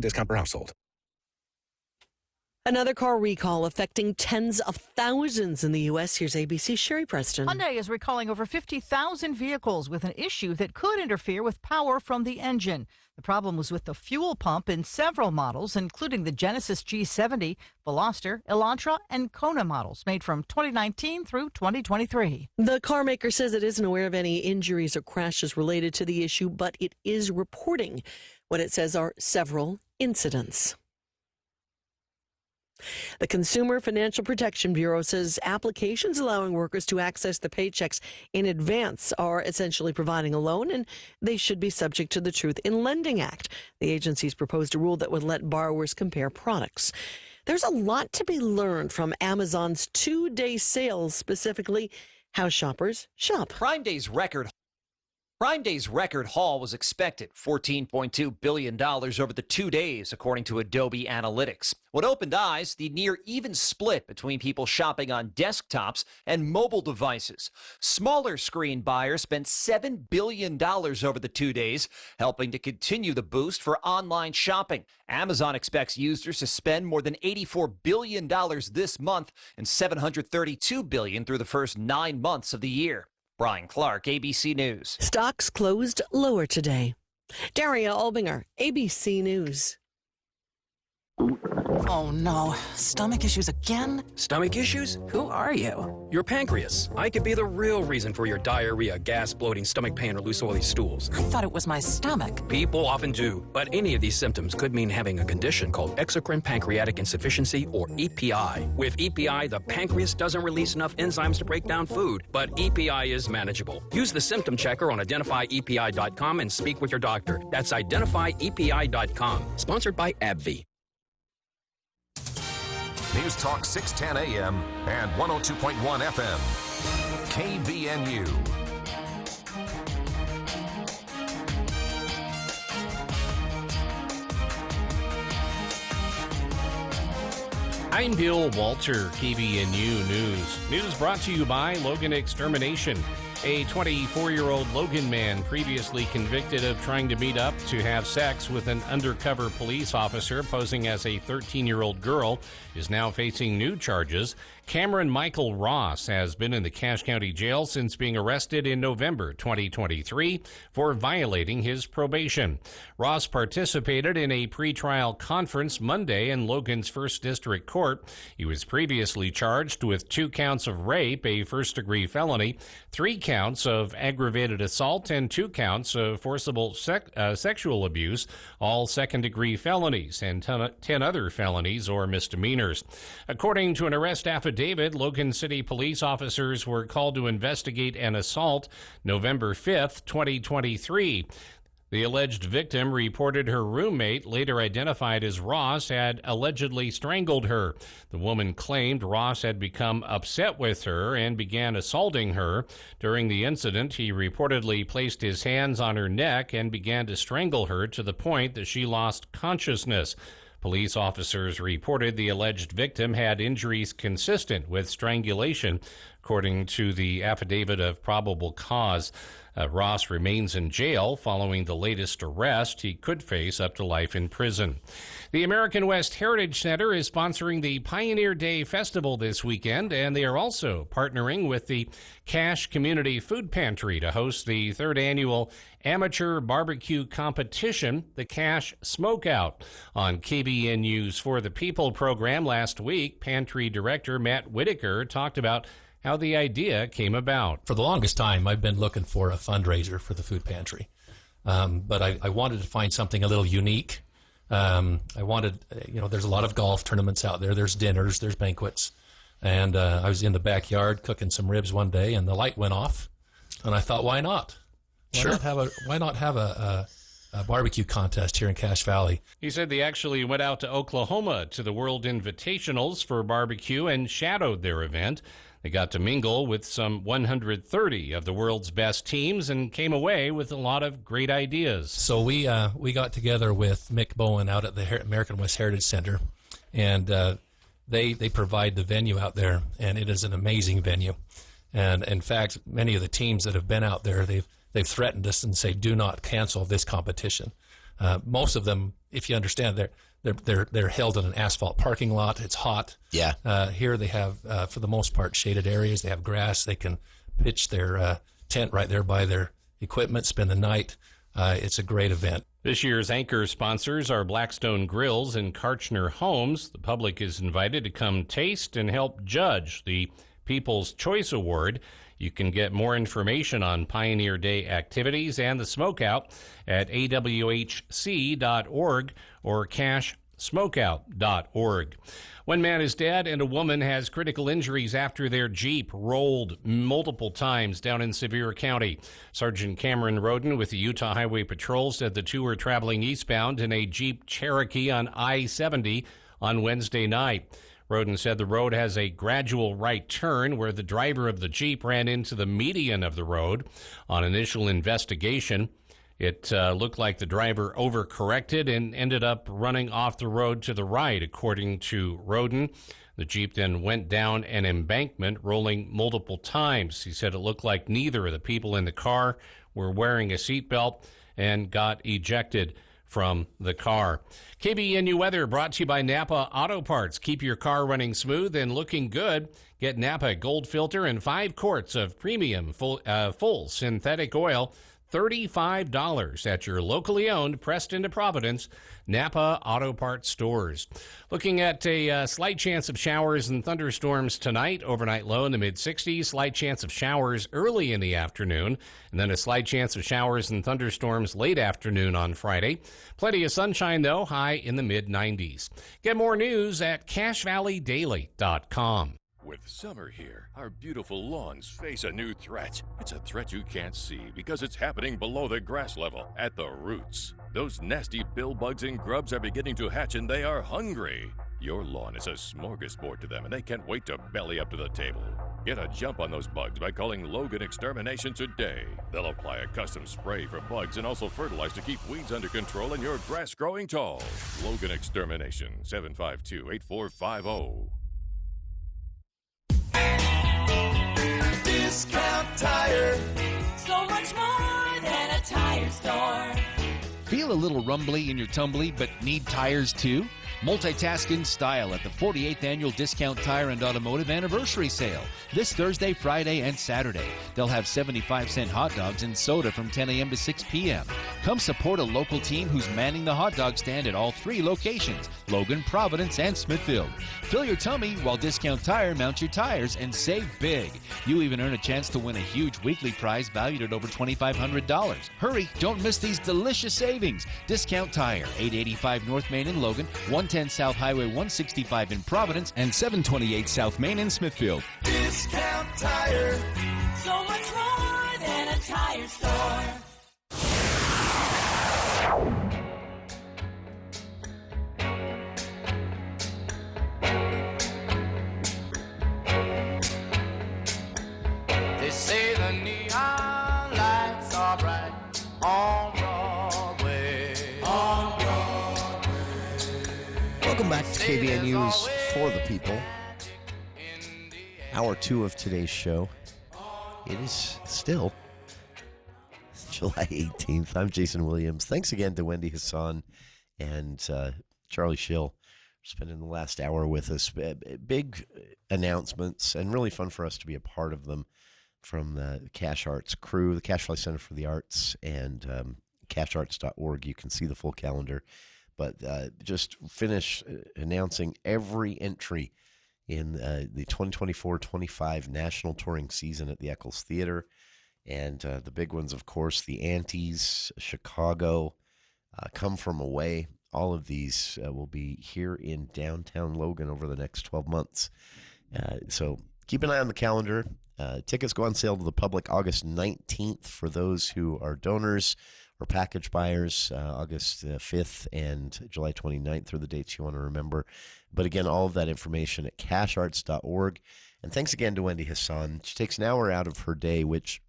discount per household. Another car recall affecting tens of thousands in the U.S. Here's ABC's Sherry Preston. Hyundai is recalling over 50,000 vehicles with an issue that could interfere with power from the engine. The problem was with the fuel pump in several models, including the Genesis G70, Veloster, Elantra, and Kona models made from 2019 through 2023. The car maker says it isn't aware of any injuries or crashes related to the issue, but it is reporting what it says are several incidents. The Consumer Financial Protection Bureau says applications allowing workers to access the paychecks in advance are essentially providing a loan, and they should be subject to the Truth in Lending Act. The agency's proposed a rule that would let borrowers compare products. There's a lot to be learned from Amazon's two-day sales, specifically how shoppers shop. Prime Day's record haul was expected, $14.2 billion over the 2 days, according to Adobe Analytics. What opened eyes, the near even split between people shopping on desktops and mobile devices. Smaller screen buyers spent $7 billion over the 2 days, helping to continue the boost for online shopping. Amazon expects users to spend more than $84 billion this month and $732 billion through the first 9 months of the year. Brian Clark, ABC News. Stocks closed lower today. Daria Albinger, ABC News. Oh no, stomach issues again? Stomach issues? Who are you? Your pancreas. I could be the real reason for your diarrhea, gas, bloating, stomach pain, or loose oily stools. I thought it was my stomach. People often do, but any of these symptoms could mean having a condition called exocrine pancreatic insufficiency, or EPI. With EPI, the pancreas doesn't release enough enzymes to break down food, but EPI is manageable. Use the symptom checker on identifyepi.com and speak with your doctor. That's identifyepi.com. Sponsored by AbbVie. News Talk 610 AM and 102.1 FM. KVNU. I'm Bill Walter, KVNU News. News brought to you by Logan Extermination. A 24-year-old Logan man previously convicted of trying to meet up to have sex with an undercover police officer posing as a 13-year-old girl is now facing new charges. Cameron Michael Ross has been in the Cache County Jail since being arrested in November 2023 for violating his probation. Ross participated in a pretrial conference Monday in Logan's First District Court. He was previously charged with 2 counts of rape, a first-degree felony, 3 counts of aggravated assault, and 2 counts of forcible sexual abuse, all second-degree felonies, and 10 other felonies or misdemeanors. According to an arrest affidavit, Logan City police officers were called to investigate an assault November 5th, 2023. The alleged victim reported her roommate, later identified as Ross, had allegedly strangled her. The woman claimed Ross had become upset with her and began assaulting her. During the incident, he reportedly placed his hands on her neck and began to strangle her to the point that she lost consciousness. Police officers reported the alleged victim had injuries consistent with strangulation, according to the affidavit of probable cause. Ross remains in jail following the latest arrest. He could face up to life in prison. The American West Heritage Center is sponsoring the Pioneer Day Festival this weekend, and they are also partnering with the Cache Community Food Pantry to host the 3rd annual amateur barbecue competition, the Cache Smokeout. On KBNU's For the People program last week, Pantry Director Matt Whitaker talked about how the idea came about. For the longest time, I've been looking for a fundraiser for the food pantry, but I wanted to find something a little unique. I wanted, there's a lot of golf tournaments out there. There's dinners, there's banquets, and I was in the backyard cooking some ribs one day, and the light went off, and I thought, why not? Why not have a barbecue contest here in Cache Valley? He said they actually went out to Oklahoma to the World Invitationals for barbecue and shadowed their event. They got to mingle with some 130 of the world's best teams and came away with a lot of great ideas. So we got together with Mick Bowen out at the American West Heritage Center, and they provide the venue out there, and it is an amazing venue. And in fact, many of the teams that have been out there, they've threatened us and say, do not cancel this competition. Most of them if you understand, they're held in an asphalt parking lot. It's hot. Yeah. Here they have, for the most part, shaded areas. They have grass. They can pitch their tent right there by their equipment, spend the night. It's a great event. This year's anchor sponsors are Blackstone Grills and Karchner Homes. The public is invited to come taste and help judge the People's Choice Award. You can get more information on Pioneer Day activities and the smokeout at awhc.org or cashsmokeout.org. One man is dead and a woman has critical injuries after their Jeep rolled multiple times down in Sevier County. Sergeant Cameron Roden with the Utah Highway Patrol said the two were traveling eastbound in a Jeep Cherokee on I-70 on Wednesday night. Roden said the road has a gradual right turn where the driver of the Jeep ran into the median of the road. On initial investigation, it looked like the driver overcorrected and ended up running off the road to the right, according to Roden. The Jeep then went down an embankment, rolling multiple times. He said it looked like neither of the people in the car were wearing a seatbelt and got ejected from the car. KBNU weather brought to you by Napa Auto Parts. Keep your car running smooth and looking good. Get Napa Gold Filter and 5 quarts of premium full synthetic oil, $35 at your locally owned, pressed into Providence, Napa Auto Parts stores. Looking at a slight chance of showers and thunderstorms tonight, overnight low in the mid-60s, slight chance of showers early in the afternoon, and then a slight chance of showers and thunderstorms late afternoon on Friday. Plenty of sunshine, though, high in the mid-90s. Get more news at CashValleyDaily.com. With summer here, our beautiful lawns face a new threat. It's a threat you can't see because it's happening below the grass level, at the roots. Those nasty bill bugs and grubs are beginning to hatch and they are hungry. Your lawn is a smorgasbord to them and they can't wait to belly up to the table. Get a jump on those bugs by calling Logan Extermination today. They'll apply a custom spray for bugs and also fertilize to keep weeds under control and your grass growing tall. Logan Extermination, 752-8450. Discount Tire. So much more than a tire store. Feel a little rumbly in your tumbly, but need tires too? Multitask in style at the 48th Annual Discount Tire and Automotive Anniversary Sale this Thursday, Friday, and Saturday. They'll have 75-cent hot dogs and soda from 10 a.m. to 6 p.m. Come support a local team who's manning the hot dog stand at all 3 locations, Logan, Providence, and Smithfield. Fill your tummy while Discount Tire mounts your tires and save big. You even earn a chance to win a huge weekly prize valued at over $2,500. Hurry, don't miss these delicious savings. Discount Tire, 885 North Main in Logan, 110 South Highway 165 in Providence, and 728 South Main in Smithfield. Discount Tire. So much more than a tire store. They say the neon lights are bright on Broadway. On Broadway. Welcome back to KBN News for the People. Hour 2 of today's show. It is still July 18th. I'm Jason Williams. Thanks again to Wendy Hassan and Charlie Schill for spending the last hour with us. Big announcements and really fun for us to be a part of them from the Cash Arts crew, the Cash Valley Center for the Arts, and casharts.org. You can see the full calendar. But just finish announcing every entry in the 2024-25 national touring season at the Eccles Theater. And the big ones, of course, the Antes, Chicago, Come From Away. All of these will be here in downtown Logan over the next 12 months. So keep an eye on the calendar. Tickets go on sale to the public August 19th for those who are donors or package buyers, August 5th and July 29th are the dates you want to remember. But again, all of that information at casharts.org. And thanks again to Wendy Hassan. She takes an hour out of her day, which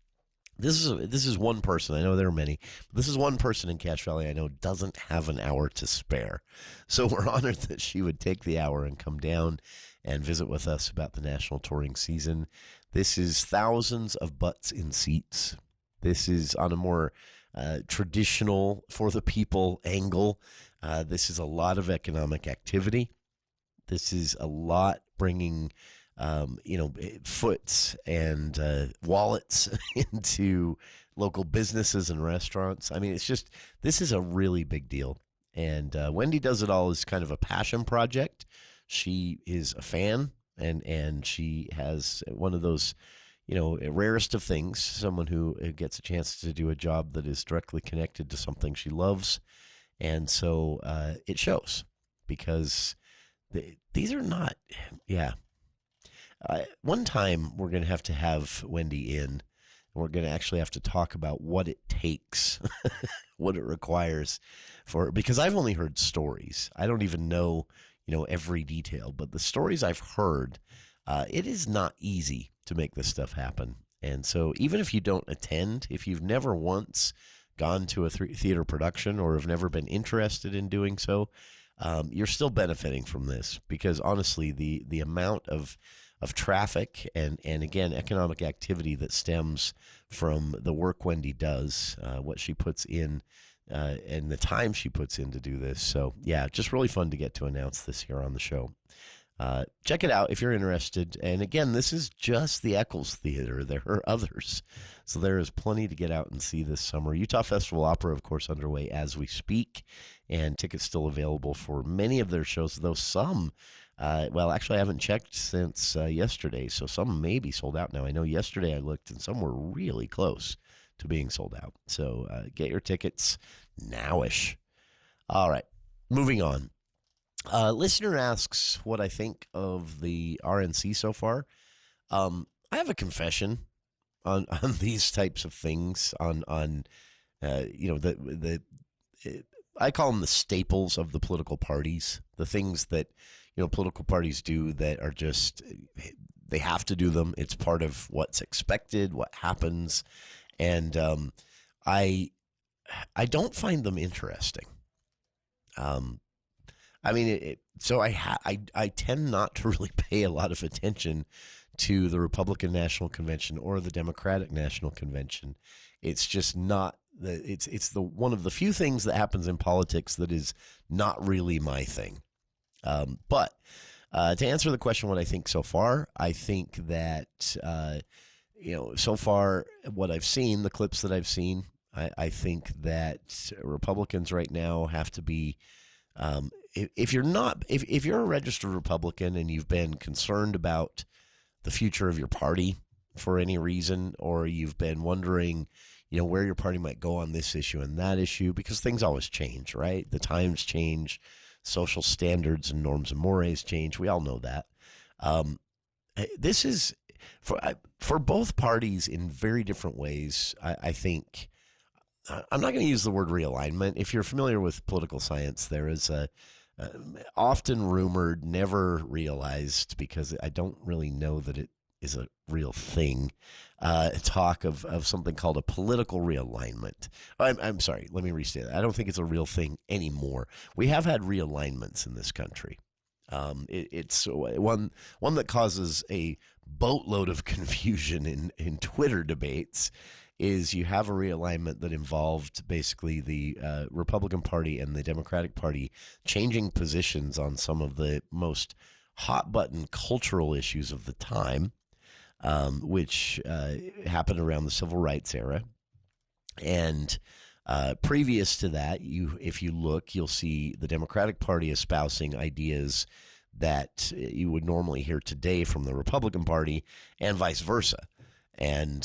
this is one person. I know there are many, but this is one person in Cache Valley I know doesn't have an hour to spare. So we're honored that she would take the hour and come down and visit with us about the national touring season. This is thousands of butts in seats. This is on a more traditional for the people angle. This is a lot of economic activity. This is a lot bringing, foots and wallets into local businesses and restaurants. I mean, this is a really big deal. And Wendy does it all as kind of a passion project. She is a fan, and she has one of those, rarest of things, someone who gets a chance to do a job that is directly connected to something she loves. And so it shows, because these are not, one time we're going to have Wendy in. We're going to actually have to talk about what it takes, what it requires because I've only heard stories. I don't even know, every detail, but the stories I've heard, it is not easy to make this stuff happen. And so even if you don't attend, if you've never once gone to a theater production or have never been interested in doing so, you're still benefiting from this, because honestly, the amount of traffic and again, economic activity that stems from the work Wendy does, what she puts in, and the time she puts in to do this. So yeah, just really fun to get to announce this here on the show. Check it out if you're interested. And again, this is just the Eccles Theater. There are others. So there is plenty to get out and see this summer. Utah Festival Opera, of course, underway as we speak, and tickets still available for many of their shows, though some, actually I haven't checked since yesterday, so some may be sold out now. I know yesterday I looked and some were really close to being sold out. So get your tickets nowish. All right, moving on. Listener asks what I think of the RNC so far. I have a confession on these types of things. I call them the staples of the political parties. The things that political parties do that are just, they have to do them. It's part of what's expected, what happens, and I don't find them interesting. So I tend not to really pay a lot of attention to the Republican National Convention or the Democratic National Convention. It's just not it's the one of the few things that happens in politics that is not really my thing. But to answer the question, what I think so far, I think that so far what I've seen, the clips that I've seen, I think that Republicans right now have to be. If you're a registered Republican and you've been concerned about the future of your party for any reason, or you've been wondering, where your party might go on this issue and that issue, because things always change, right? The times change, social standards and norms and mores change. We all know that. This is for both parties in very different ways. I think. I'm not going to use the word realignment. If you're familiar with political science, there is a often rumored, never realized, because I don't really know that it is a real thing, talk of something called a political realignment. I'm sorry, let me restate that. I don't think it's a real thing anymore. We have had realignments in this country. It's one that causes a boatload of confusion in Twitter debates. Is you have a realignment that involved basically the Republican Party and the Democratic Party changing positions on some of the most hot-button cultural issues of the time, which happened around the Civil Rights era. And previous to that, if you look, you'll see the Democratic Party espousing ideas that you would normally hear today from the Republican Party, and vice versa. And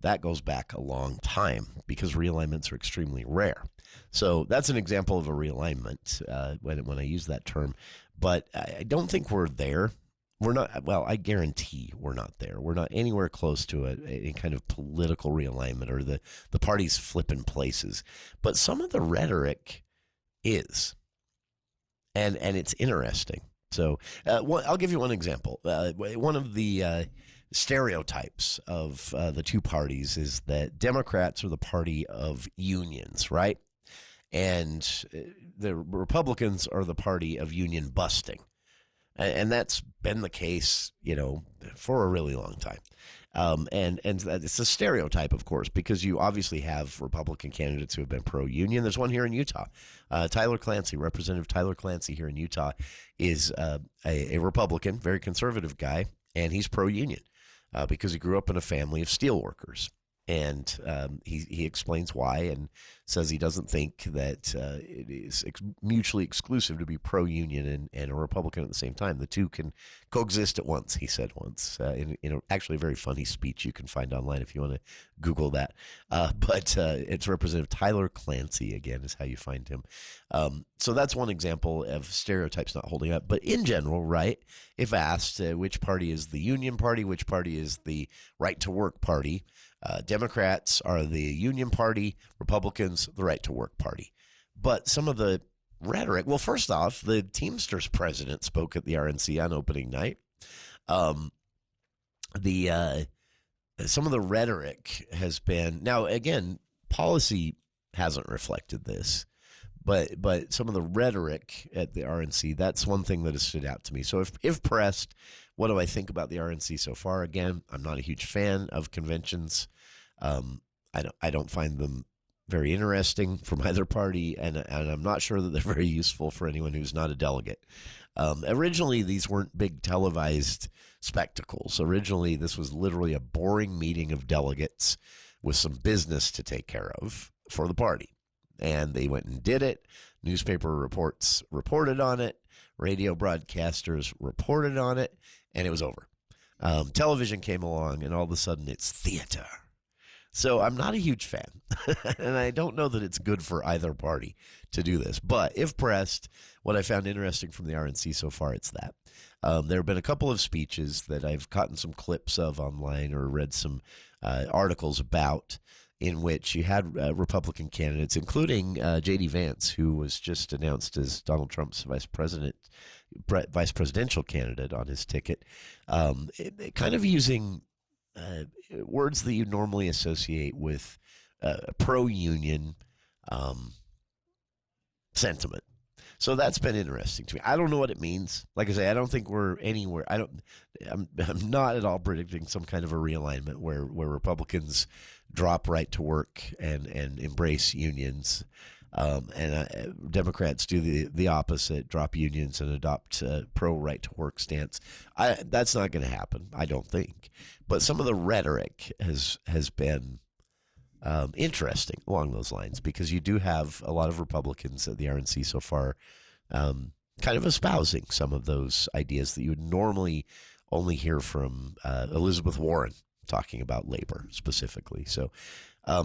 that goes back a long time, because realignments are extremely rare. So that's an example of a realignment when I use that term. But I don't think we're there. We're not. Well, I guarantee we're not there. We're not anywhere close to any kind of political realignment or the parties flipping places. But some of the rhetoric is, and it's interesting. So I'll give you one example. One of the stereotypes of the two parties is that Democrats are the party of unions, right? And the Republicans are the party of union busting. And that's been the case, for a really long time. And it's a stereotype, of course, because you obviously have Republican candidates who have been pro-union. There's one here in Utah. Tyler Clancy, Representative Tyler Clancy here in Utah, is a Republican, very conservative guy, and he's pro-union because he grew up in a family of steelworkers. And he explains why and says he doesn't think that it is mutually exclusive to be pro-union and a Republican at the same time. The two can coexist at once, he said once, in actually a very funny speech you can find online if you want to Google that. But it's Representative Tyler Clancy, again, is how you find him. So that's one example of stereotypes not holding up. But in general, right, if asked which party is the union party, which party is the right-to-work party, Democrats are the union party, Republicans, the right-to-work party. But some of the rhetoric, well, first off, the Teamsters president spoke at the RNC on opening night. Some of the rhetoric has been, now again, policy hasn't reflected this, but some of the rhetoric at the RNC, that's one thing that has stood out to me. So if pressed, what do I think about the RNC so far? Again, I'm not a huge fan of conventions. I don't find them very interesting from either party, and I'm not sure that they're very useful for anyone who's not a delegate. Originally, these weren't big televised spectacles. Originally, this was literally a boring meeting of delegates with some business to take care of for the party. And they went and did it. Newspaper reports reported on it. Radio broadcasters reported on it. And it was over. Television came along, and all of a sudden it's theater. So I'm not a huge fan. And I don't know that it's good for either party to do this. But if pressed, what I found interesting from the RNC so far, it's that. There have been a couple of speeches that I've gotten some clips of online or read some articles about, in which you had Republican candidates, including J.D. Vance, who was just announced as Donald Trump's vice presidential candidate on his ticket, kind of using words that you normally associate with pro-union sentiment. So that's been interesting to me. I don't know what it means. Like I say, I don't think we're anywhere. I'm not at all predicting some kind of a realignment where Republicans drop right to work and embrace unions, and Democrats do the opposite, drop unions and adopt pro right to work stance. That's not going to happen, I don't think. But some of the rhetoric has been interesting along those lines, because you do have a lot of Republicans at the RNC so far kind of espousing some of those ideas that you would normally only hear from Elizabeth Warren talking about labor specifically. So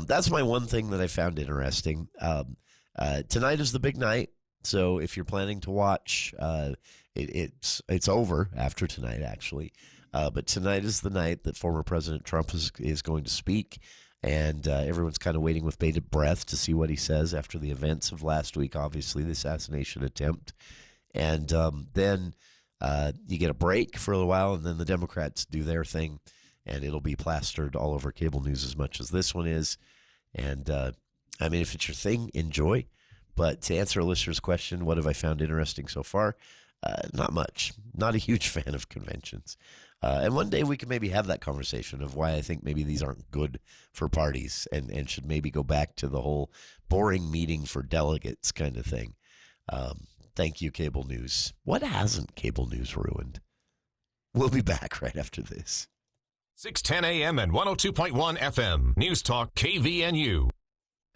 that's my one thing that I found interesting. Tonight is the big night. So if you're planning to watch, it's over after tonight, actually. But tonight is the night that former President Trump is going to speak. And everyone's kind of waiting with bated breath to see what he says after the events of last week, obviously, the assassination attempt. And then you get a break for a little while, and then the Democrats do their thing, and it'll be plastered all over cable news as much as this one is. And, I mean, if it's your thing, enjoy. But to answer a listener's question, what have I found interesting so far? Not much. Not a huge fan of conventions. And one day we can maybe have that conversation of why I think maybe these aren't good for parties and should maybe go back to the whole boring meeting for delegates kind of thing. Thank you, cable news. What hasn't cable news ruined? We'll be back right after this. 610 AM and 102.1 FM. News Talk KVNU.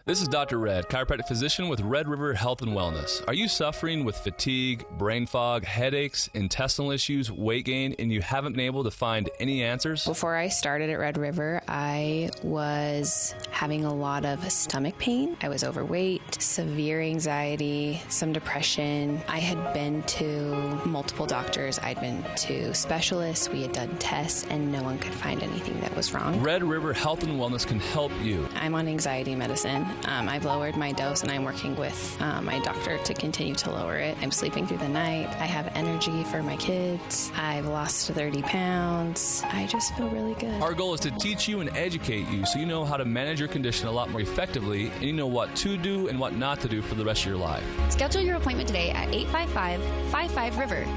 This is Dr. Red, chiropractic physician with Red River Health and Wellness. Are you suffering with fatigue, brain fog, headaches, intestinal issues, weight gain, and you haven't been able to find any answers? Before I started at Red River, I was having a lot of stomach pain. I was overweight, severe anxiety, some depression. I had been to multiple doctors. I'd been to specialists. We had done tests, and no one could find anything that was wrong. Red River Health and Wellness can help you. I'm on anxiety medicine. I've lowered my dose, and I'm working with my doctor to continue to lower it. I'm sleeping through the night. I have energy for my kids. I've lost 30 pounds. I just feel really good. Our goal is to teach you and educate you so you know how to manage your condition a lot more effectively, and you know what to do and what not to do for the rest of your life. Schedule your appointment today at 855-55-RIVER.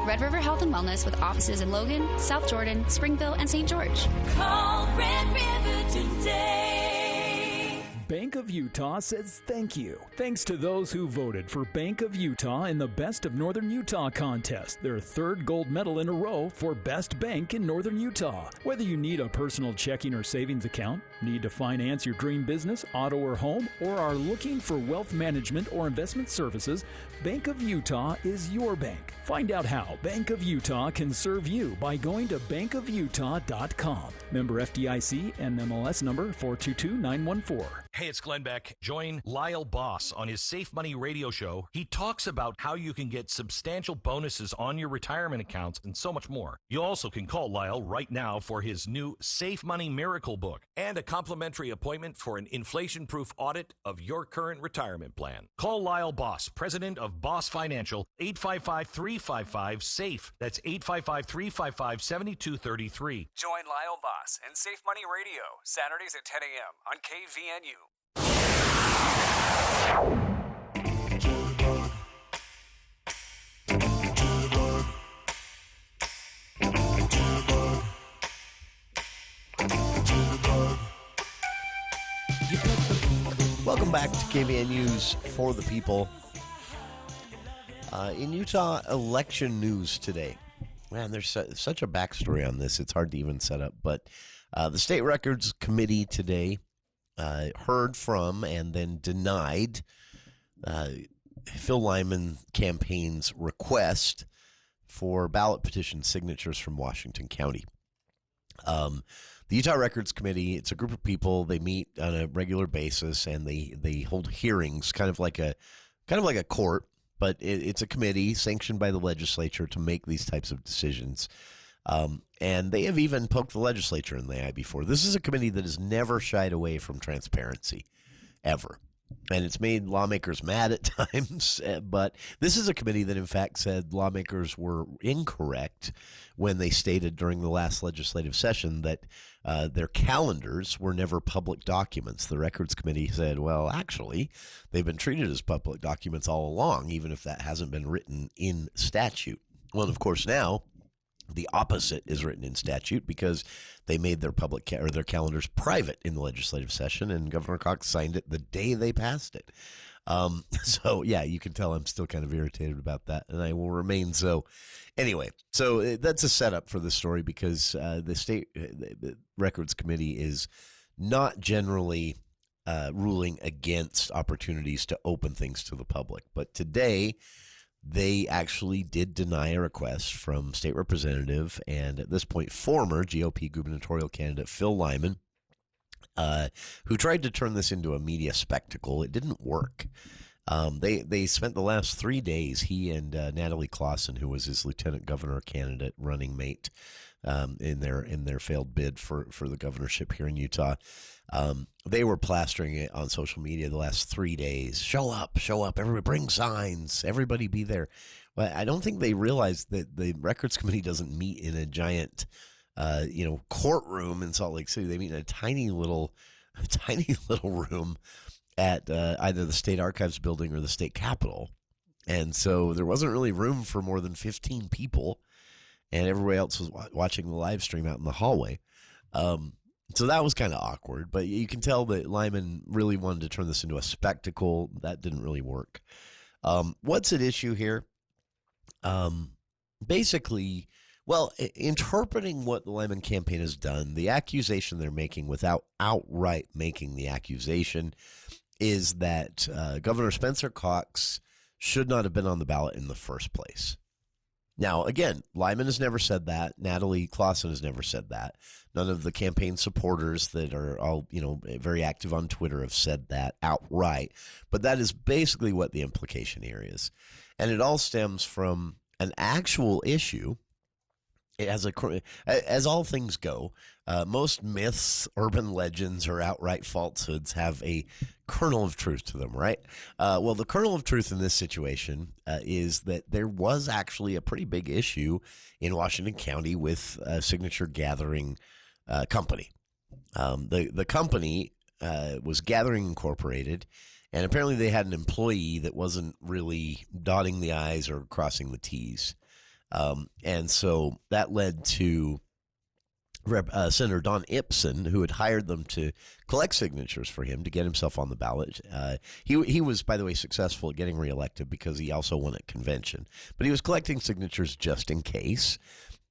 Red River Health and Wellness with offices in Logan, South Jordan, Springville, and St. George. Call Red River today. Bank of Utah says thank you. Thanks to those who voted for Bank of Utah in the Best of Northern Utah contest, their third gold medal in a row for Best Bank in Northern Utah. Whether you need a personal checking or savings account, need to finance your dream business, auto or home, or are looking for wealth management or investment services, Bank of Utah is your bank. Find out how Bank of Utah can serve you by going to bankofutah.com. Member FDIC and MLS number 422914. Hey, it's Glenn Beck. Join Lyle Boss on his Safe Money radio show. He talks about how you can get substantial bonuses on your retirement accounts and so much more. You also can call Lyle right now for his new Safe Money Miracle Book and a complimentary appointment for an inflation-proof audit of your current retirement plan. Call Lyle Boss, president of Boss Financial, 855-355-SAFE. That's 855-355-7233. Join Lyle Boss and Safe Money Radio, Saturdays at 10 a.m. on KVNU. Welcome back to KVNU's For the People. In Utah, election news today. Man, there's such a backstory on this. It's hard to even set up. But the State Records Committee today heard from and then denied Phil Lyman campaign's request for ballot petition signatures from Washington County. The Utah Records Committee, it's a group of people. They meet on a regular basis and they hold hearings, kind of like a court, but it's a committee sanctioned by the legislature to make these types of decisions. And they have even poked the legislature in the eye before. This is a committee that has never shied away from transparency, ever. And it's made lawmakers mad at times. But this is a committee that, in fact, said lawmakers were incorrect when they stated during the last legislative session that their calendars were never public documents. The Records Committee said, well, actually, they've been treated as public documents all along, even if that hasn't been written in statute. Well, of course, now the opposite is written in statute because they made their their calendars private in the legislative session, and Governor Cox signed it the day they passed it. So, yeah, you can tell I'm still kind of irritated about that, and I will remain so. Anyway, so that's a setup for the story because the State Records Committee is not generally ruling against opportunities to open things to the public. But today, they actually did deny a request from state representative and at this point former GOP gubernatorial candidate Phil Lyman, who tried to turn this into a media spectacle. It didn't work. They spent the last 3 days, he and Natalie Clausen, who was his lieutenant governor candidate running mate in their failed bid for the governorship here in Utah. They were plastering it on social media the last 3 days. Show up, everybody bring signs, everybody be there. Well, I don't think they realized that the Records Committee doesn't meet in a giant, courtroom in Salt Lake City. They meet in a tiny little room at either the State Archives building or the State Capitol. And so there wasn't really room for more than 15 people, and everybody else was watching the live stream out in the hallway. So that was kind of awkward, but you can tell that Lyman really wanted to turn this into a spectacle. That didn't really work. What's at issue here? Basically, well, interpreting what the Lyman campaign has done, the accusation they're making without outright making the accusation is that Governor Spencer Cox should not have been on the ballot in the first place. Now, again, Lyman has never said that. Natalie Clausen has never said that. None of the campaign supporters that are all, very active on Twitter have said that outright. But that is basically what the implication here is. And it all stems from an actual issue It has as all things go, most myths, urban legends, or outright falsehoods have a kernel of truth to them, right? Well, the kernel of truth in this situation is that there was actually a pretty big issue in Washington County with a signature gathering company. The company was Gathering Incorporated, and apparently they had an employee that wasn't really dotting the I's or crossing the T's. And so that led to Senator Don Ipsen, who had hired them to collect signatures for him to get himself on the ballot. He was, by the way, successful at getting reelected because he also won at convention. But he was collecting signatures just in case,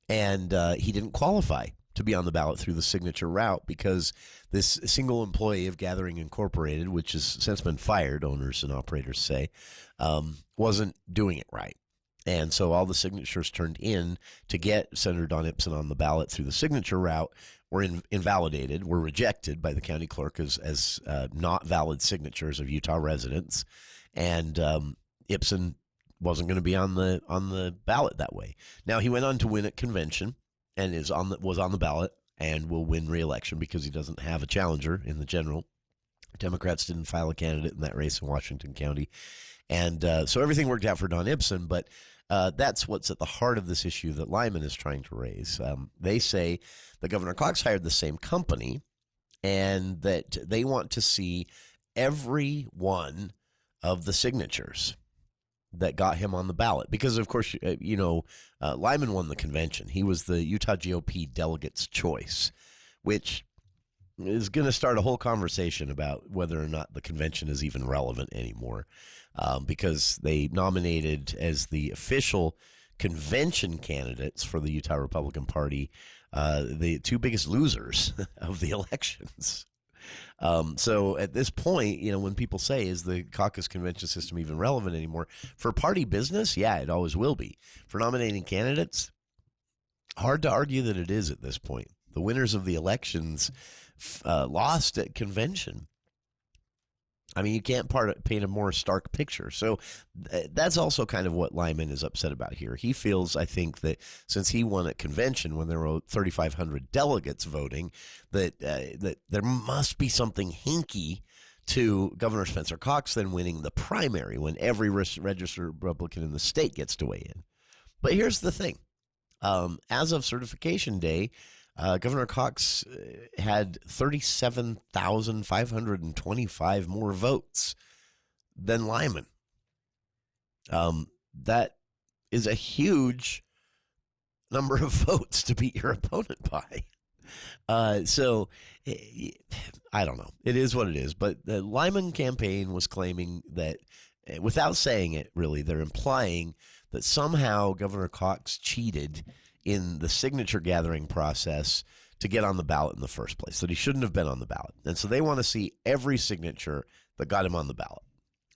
and he didn't qualify to be on the ballot through the signature route because this single employee of Gathering Incorporated, which has since been fired, owners and operators say, wasn't doing it right. And so all the signatures turned in to get Senator Don Ipsen on the ballot through the signature route were invalidated, were rejected by the county clerk as not valid signatures of Utah residents. And Ipsen wasn't going to be on the ballot that way. Now, he went on to win at convention and was on the ballot and will win re-election because he doesn't have a challenger in the general. Democrats didn't file a candidate in that race in Washington County. And so everything worked out for Don Ipsen, but that's what's at the heart of this issue that Lyman is trying to raise. They say that Governor Cox hired the same company and that they want to see every one of the signatures that got him on the ballot. Because, of course, Lyman won the convention. He was the Utah GOP delegate's choice, which is going to start a whole conversation about whether or not the convention is even relevant anymore. Because they nominated as the official convention candidates for the Utah Republican Party the two biggest losers of the elections. So at this point, when people say, is the caucus convention system even relevant anymore? For party business, yeah, it always will be. For nominating candidates, hard to argue that it is at this point. The winners of the elections lost at convention. I mean, you can't paint a more stark picture. So that's also kind of what Lyman is upset about here. He feels, I think, that since he won at convention when there were 3,500 delegates voting, that there must be something hinky to Governor Spencer Cox then winning the primary when every registered Republican in the state gets to weigh in. But here's the thing. As of certification day, Governor Cox had 37,525 more votes than Lyman. That is a huge number of votes to beat your opponent by. So I don't know. It is what it is. But the Lyman campaign was claiming that, without saying it really, they're implying that somehow Governor Cox cheated in the signature gathering process to get on the ballot in the first place, that he shouldn't have been on the ballot. And so they want to see every signature that got him on the ballot.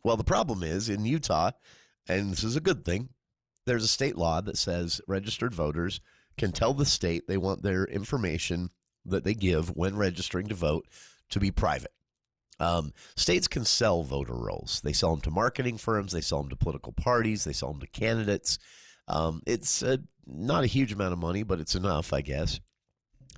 Well, the problem is in Utah, and this is a good thing, there's a state law that says registered voters can tell the state they want their information that they give when registering to vote to be private. States can sell voter rolls. They sell them to marketing firms. They sell them to political parties. They sell them to candidates. It's not a huge amount of money, but it's enough, I guess.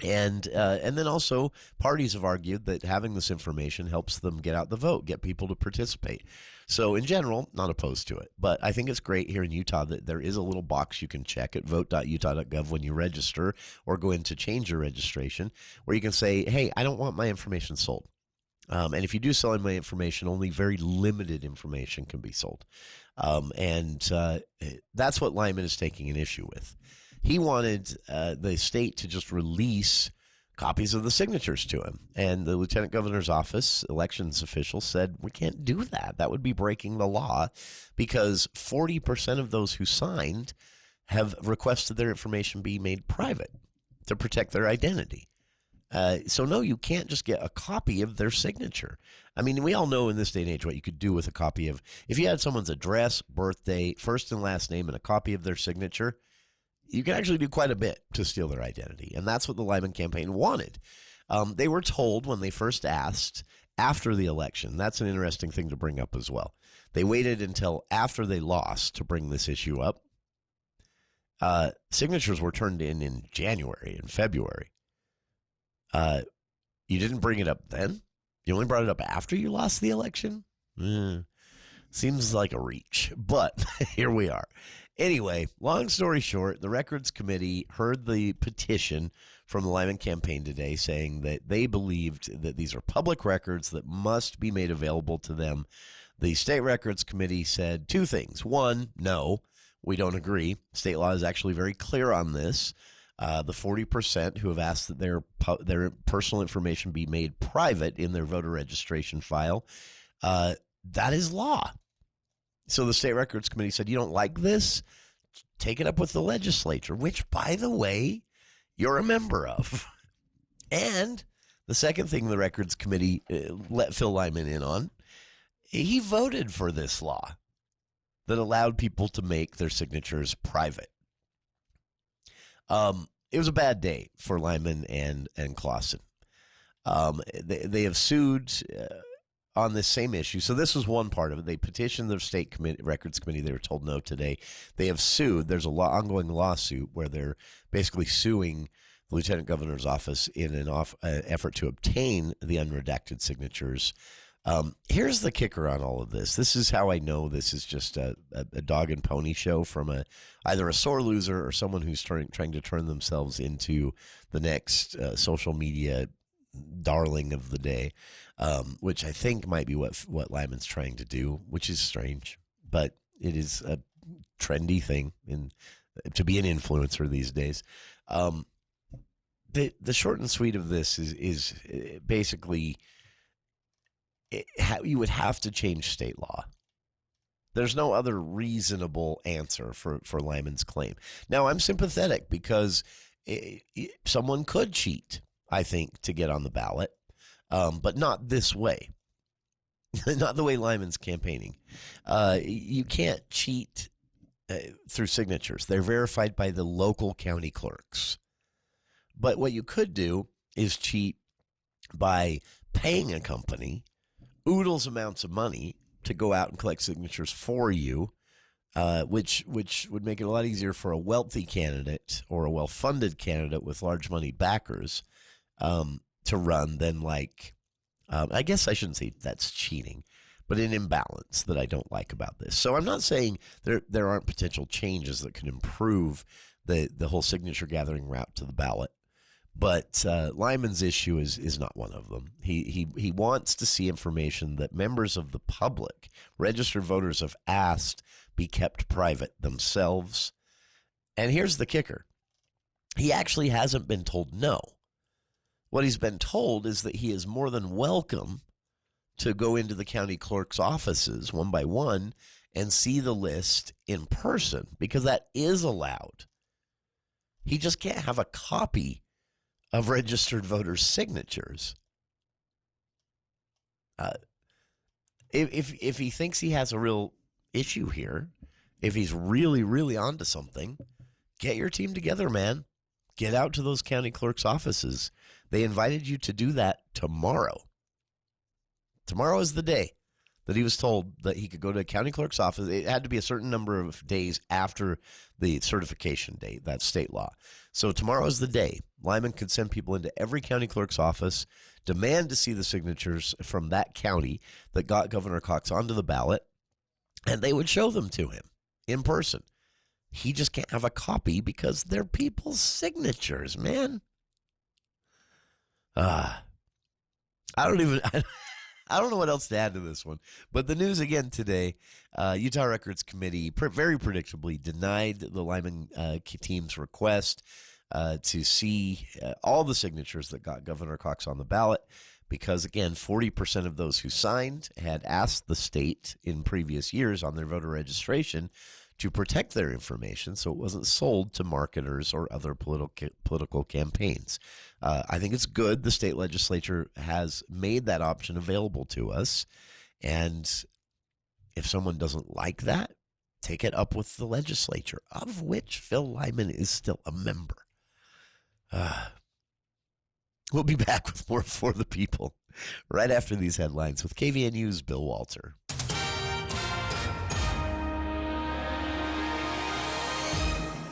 And then also parties have argued that having this information helps them get out the vote, get people to participate. So in general, not opposed to it. But I think it's great here in Utah that there is a little box you can check at vote.utah.gov when you register or go in to change your registration where you can say, hey, I don't want my information sold. And if you do sell my information, only very limited information can be sold. And that's what Lyman is taking an issue with. He wanted the state to just release copies of the signatures to him. And the lieutenant governor's office, elections officials, said, we can't do that. That would be breaking the law because 40% of those who signed have requested their information be made private to protect their identity. So, no, you can't just get a copy of their signature. I mean, we all know in this day and age what you could do with a copy of, if you had someone's address, birthday, first and last name, and a copy of their signature, you can actually do quite a bit to steal their identity. And that's what the Lyman campaign wanted. They were told when they first asked after the election. That's an interesting thing to bring up as well. They waited until after they lost to bring this issue up. Signatures were turned in January and February. You didn't bring it up then? You only brought it up after you lost the election? Seems like a reach, but here we are. Anyway, long story short, the Records Committee heard the petition from the Lyman campaign today saying that they believed that these are public records that must be made available to them. The State Records Committee said two things. One, no, we don't agree. State law is actually very clear on this. The 40% who have asked that their personal information be made private in their voter registration file, that is law. So the State Records Committee said, you don't like this? Take it up with the legislature, which, by the way, you're a member of. And the second thing the Records Committee let Phil Lyman in on, he voted for this law that allowed people to make their signatures private. It was a bad day for Lyman and Clausen. They have sued on this same issue. So this was one part of it. They petitioned the State Records Committee. They were told no today. They have sued. There's a ongoing lawsuit where they're basically suing the Lieutenant Governor's office in an effort to obtain the unredacted signatures. Here's the kicker on all of this. This is how I know this is just a dog and pony show from either a sore loser or someone who's trying to turn themselves into the next social media darling of the day, which I think might be what Lyman's trying to do, which is strange, but it is a trendy thing to be an influencer these days. The short and sweet of this is basically you would have to change state law. There's no other reasonable answer for Lyman's claim. Now, I'm sympathetic because someone could cheat, I think, to get on the ballot, but not this way. Not the way Lyman's campaigning. You can't cheat through signatures. They're verified by the local county clerks. But what you could do is cheat by paying a company oodles amounts of money to go out and collect signatures for you, which would make it a lot easier for a wealthy candidate or a well-funded candidate with large money backers to run than I guess I shouldn't say that's cheating, but an imbalance that I don't like about this. So I'm not saying there aren't potential changes that could improve the whole signature gathering route to the ballot. But Lyman's issue is not one of them. He wants to see information that members of the public, registered voters, have asked be kept private themselves. And here's the kicker. He actually hasn't been told no. What he's been told is that he is more than welcome to go into the county clerk's offices one by one and see the list in person, because that is allowed. He just can't have a copy of registered voters' signatures. If he thinks he has a real issue here, if he's really, really onto something, get your team together, man. Get out to those county clerks' offices. They invited you to do that tomorrow. Tomorrow is the day that he was told that he could go to a county clerk's office. It had to be a certain number of days after the certification date. That's state law. So tomorrow is the day. Lyman could send people into every county clerk's office, demand to see the signatures from that county that got Governor Cox onto the ballot, and they would show them to him in person. He just can't have a copy because they're people's signatures, man. I don't know what else to add to this one. But the news again today, Utah Records Committee very predictably denied the Lyman team's request to see all the signatures that got Governor Cox on the ballot, because, again, 40% of those who signed had asked the state in previous years on their voter registration to protect their information so it wasn't sold to marketers or other political campaigns. I think it's good the state legislature has made that option available to us. And if someone doesn't like that, take it up with the legislature, of which Phil Lyman is still a member. We'll be back with more For the People right after these headlines with KVNU's Bill Walter.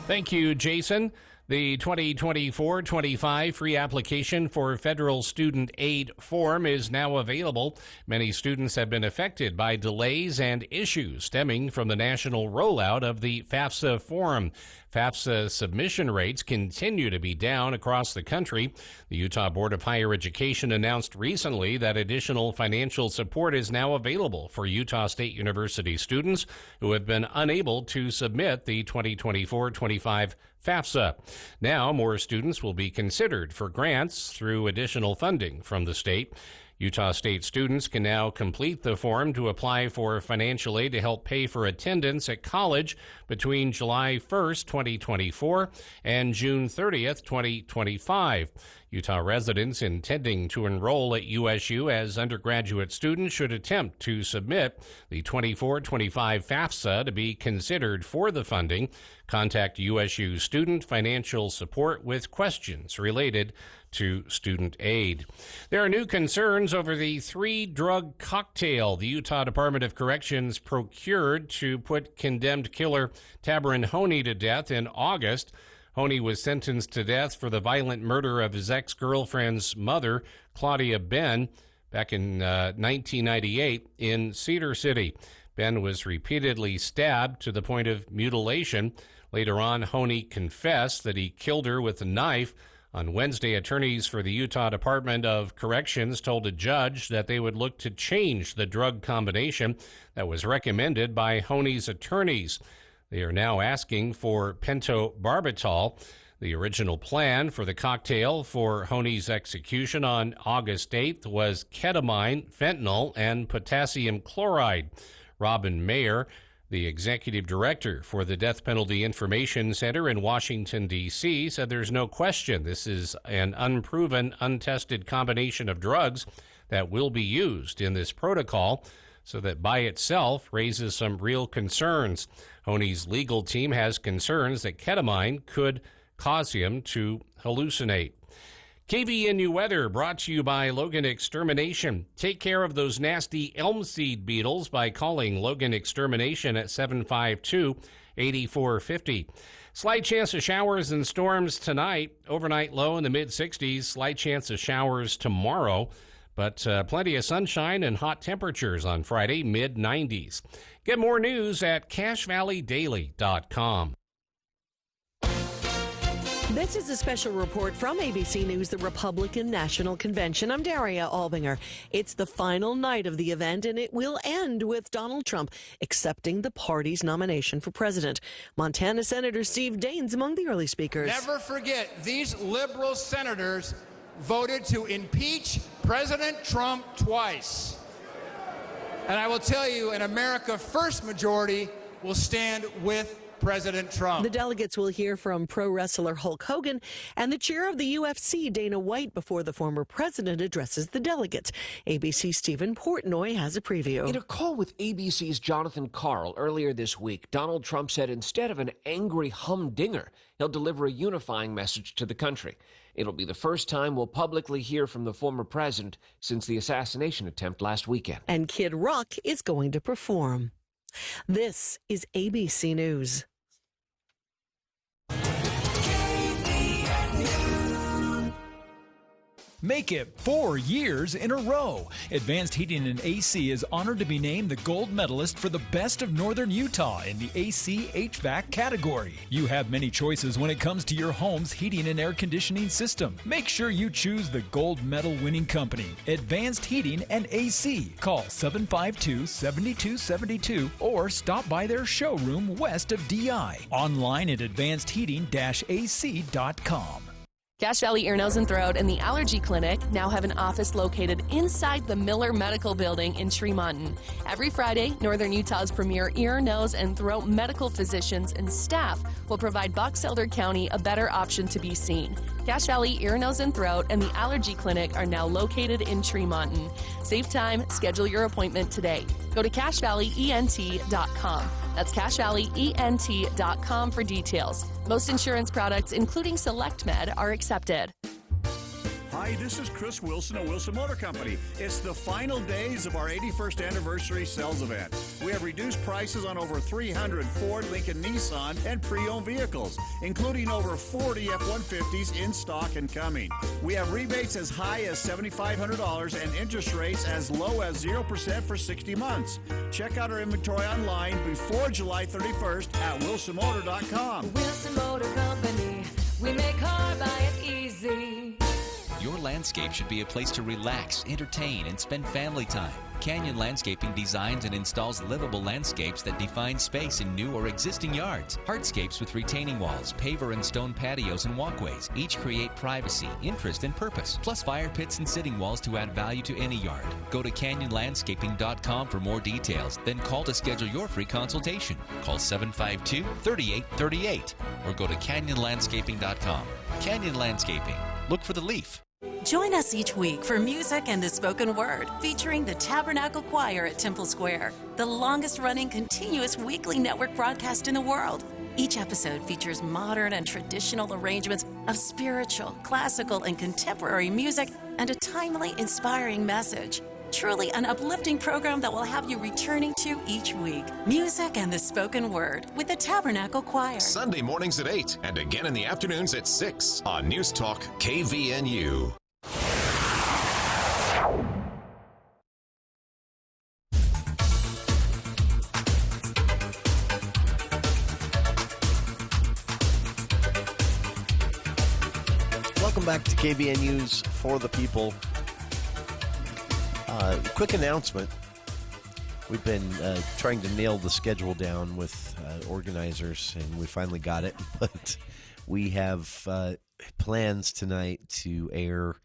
Thank you, Jason. The 2024-25 free application for federal student aid form is now available. Many students have been affected by delays and issues stemming from the national rollout of the FAFSA form. FAFSA submission rates continue to be down across the country. The Utah Board of Higher Education announced recently that additional financial support is now available for Utah State University students who have been unable to submit the 2024-25 FAFSA. Now, more students will be considered for grants through additional funding from the state. Utah State students can now complete the form to apply for financial aid to help pay for attendance at college between July 1st, 2024 and June 30th, 2025. Utah residents intending to enroll at USU as undergraduate students should attempt to submit the 24-25 FAFSA to be considered for the funding. Contact USU Student Financial Support with questions related to student aid. There are new concerns over the 3-drug cocktail the Utah Department of Corrections procured to put condemned killer Tabarin Honey to death in August. Honey was sentenced to death for the violent murder of his ex-girlfriend's mother, Claudia Ben, back in 1998 in Cedar City. Ben was repeatedly stabbed to the point of mutilation. Later on, Honey confessed that he killed her with a knife. On Wednesday, attorneys for the Utah Department of Corrections told a judge that they would look to change the drug combination that was recommended by Honey's attorneys. They are now asking for pentobarbital. The original plan for the cocktail for Honey's execution on August 8th was ketamine, fentanyl, and potassium chloride. Robin Mayer, the executive director for the Death Penalty Information Center in Washington, D.C., said there's no question this is an unproven, untested combination of drugs that will be used in this protocol, so that by itself raises some real concerns. Honey's legal team has concerns that ketamine could cause him to hallucinate. KVNU weather brought to you by Logan Extermination. Take care of those nasty elm seed beetles by calling Logan Extermination at 752-8450. Slight chance of showers and storms tonight. Overnight low in the mid-60s. Slight chance of showers tomorrow. But plenty of sunshine and hot temperatures on Friday, mid-90s. Get more news at CacheValleyDaily.com. This is a special report from ABC News, the Republican National Convention. I'm Daria Albinger. It's the final night of the event, and it will end with Donald Trump accepting the party's nomination for president. Montana Senator Steve Daines among the early speakers. Never forget, these liberal senators voted to impeach President Trump twice. And I will tell you, an America First majority will stand with President Trump. The delegates will hear from pro wrestler Hulk Hogan and the chair of the UFC, Dana White, before the former president addresses the delegates. ABC's Stephen Portnoy has a preview. In a call with ABC's Jonathan Karl earlier this week, Donald Trump said instead of an angry humdinger, he'll deliver a unifying message to the country. It'll be the first time we'll publicly hear from the former president since the assassination attempt last weekend. And Kid Rock is going to perform. This is ABC News. Make it 4 years in a row. Advanced Heating and AC is honored to be named the gold medalist for the best of Northern Utah in the AC HVAC category. You have many choices when it comes to your home's heating and air conditioning system. Make sure you choose the gold medal winning company, Advanced Heating and AC. Call 752-7272 or stop by their showroom west of DI. Online at advancedheating-ac.com. Cache Valley Ear, Nose, and Throat and the Allergy Clinic now have an office located inside the Miller Medical Building in Tremonton. Every Friday, Northern Utah's premier ear, nose, and throat medical physicians and staff will provide Box Elder County a better option to be seen. Cache Valley Ear, Nose, and Throat and the Allergy Clinic are now located in Tremonton. Save time, schedule your appointment today. Go to CacheValleyENT.com. That's CacheValleyENT.com for details. Most insurance products, including SelectMed, are accepted. Hi, this is Chris Wilson of Wilson Motor Company. It's the final days of our 81st anniversary sales event. We have reduced prices on over 300 Ford, Lincoln, Nissan, and pre-owned vehicles, including over 40 F-150s in stock and coming. We have rebates as high as $7,500 and interest rates as low as 0% for 60 months. Check out our inventory online before July 31st at wilsonmotor.com. Wilson Motor Company, we make car buying easy. Your landscape should be a place to relax, entertain, and spend family time. Canyon Landscaping designs and installs livable landscapes that define space in new or existing yards. Hardscapes with retaining walls, paver and stone patios, and walkways each create privacy, interest, and purpose, plus fire pits and sitting walls to add value to any yard. Go to canyonlandscaping.com for more details, then call to schedule your free consultation. Call 752-3838 or go to canyonlandscaping.com. Canyon Landscaping. Look for the leaf. Join us each week for Music and the Spoken Word, featuring the Tabernacle Choir at Temple Square, the longest-running continuous weekly network broadcast in the world. Each episode features modern and traditional arrangements of spiritual, classical, and contemporary music and a timely, inspiring message. Truly an uplifting program that will have you returning to each week. Music and the Spoken Word with the Tabernacle Choir. Sunday mornings at 8 and again in the afternoons at 6 on News Talk KVNU. Welcome back to KVNU's For the People. Quick announcement. We've been trying to nail the schedule down with organizers, and we finally got it. But we have plans tonight to air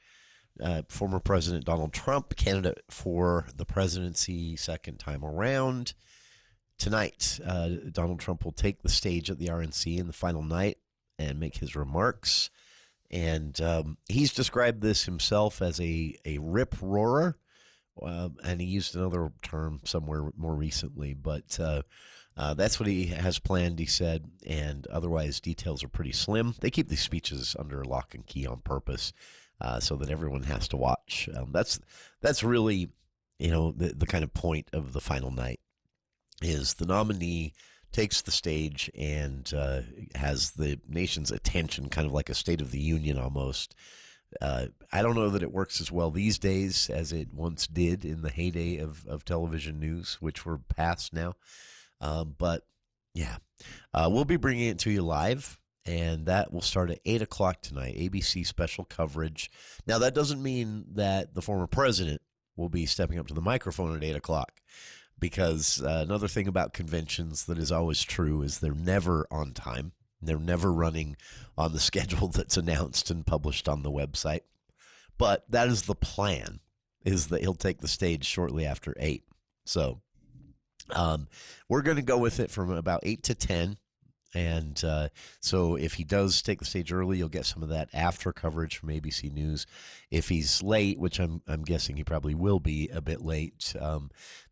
former President Donald Trump, candidate for the presidency second time around. Tonight, Donald Trump will take the stage at the RNC in the final night and make his remarks. And he's described this himself as a rip-roarer. And he used another term somewhere more recently, but that's what he has planned, he said, and otherwise details are pretty slim. They keep these speeches under lock and key on purpose so that everyone has to watch. That's really, the kind of point of the final night is the nominee takes the stage and has the nation's attention, kind of like a State of the Union almost. I don't know that it works as well these days as it once did in the heyday of television news, which we're past now. But yeah, we'll be bringing it to you live, and that will start at 8 o'clock tonight, ABC special coverage. Now, that doesn't mean that the former president will be stepping up to the microphone at 8 o'clock, because another thing about conventions that is always true is they're never on time. They're never running on the schedule that's announced and published on the website. But that is the plan, is that he'll take the stage shortly after 8. So we're going to go with it from about 8 to 10. And so if he does take the stage early, you'll get some of that after coverage from ABC News. If he's late, which I'm guessing he probably will be a bit late,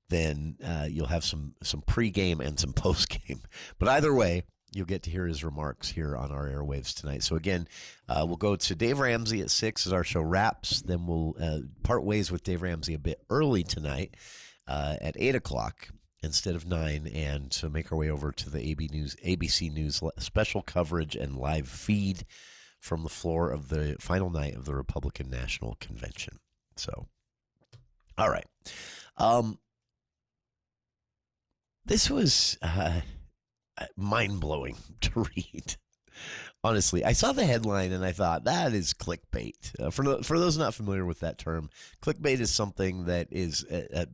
then you'll have some pregame and some postgame. But either way, you'll get to hear his remarks here on our airwaves tonight. So again, we'll go to Dave Ramsey at 6 as our show wraps. Then we'll part ways with Dave Ramsey a bit early tonight at 8 o'clock instead of 9, and so make our way over to the ABC News special coverage and live feed from the floor of the final night of the Republican National Convention. So, all right. This was mind-blowing to read. Honestly, I saw the headline and I thought, that is clickbait. For those not familiar with that term, clickbait is something that is a